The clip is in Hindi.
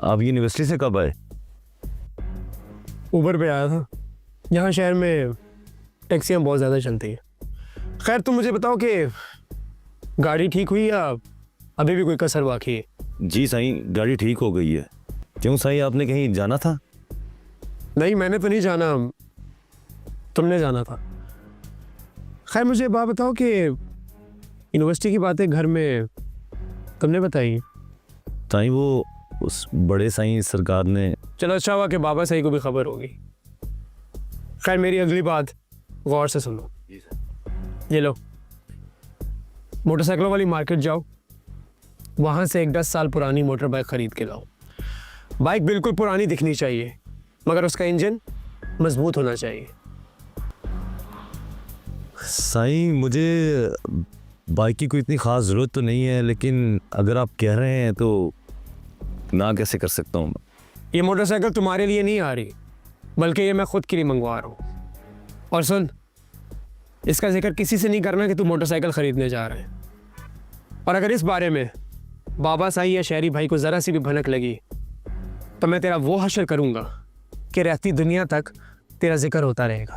आप यूनिवर्सिटी से कब आए? ऊबर पे आया था। यहाँ शहर में टैक्सियाँ बहुत ज़्यादा चलती हैं। खैर तुम मुझे बताओ कि गाड़ी ठीक हुई या अभी भी कोई कसर बाकी है? जी साईं, गाड़ी ठीक हो गई है। क्यों साईं, आपने कहीं जाना था? नहीं, मैंने तो नहीं जाना, तुमने जाना था। खैर मुझे एक बात बताओ कि यूनिवर्सिटी की बातें घर में तुमने बताई? साईं वो उस बड़े साईं सरकार ने। चलो अच्छा हुआ कि बाबा सही को भी खबर होगी। खैर मेरी अगली बात गौर से सुनो। ये लो, मोटरसाइकिलों वाली मार्केट जाओ, वहाँ से एक 10 साल पुरानी मोटर बाइक खरीद के लाओ। बाइक बिल्कुल पुरानी दिखनी चाहिए, मगर उसका इंजन मजबूत होना चाहिए। साईं मुझे बाइक की कोई इतनी ख़ास ज़रूरत तो नहीं है, लेकिन अगर आप कह रहे हैं तो ना कैसे कर सकता हूँ। ये मोटरसाइकिल तुम्हारे लिए नहीं आ रही, बल्कि ये मैं खुद के लिए मंगवा रहा हूँ। और सुन, इसका जिक्र किसी से नहीं करना कि तू मोटरसाइकिल खरीदने जा रहे हैं। और अगर इस बारे में बाबा साई या शहरी भाई को ज़रा सी भी भनक लगी तो मैं तेरा वो हश्र करूँगा कि रहती दुनिया तक तेरा जिक्र होता रहेगा।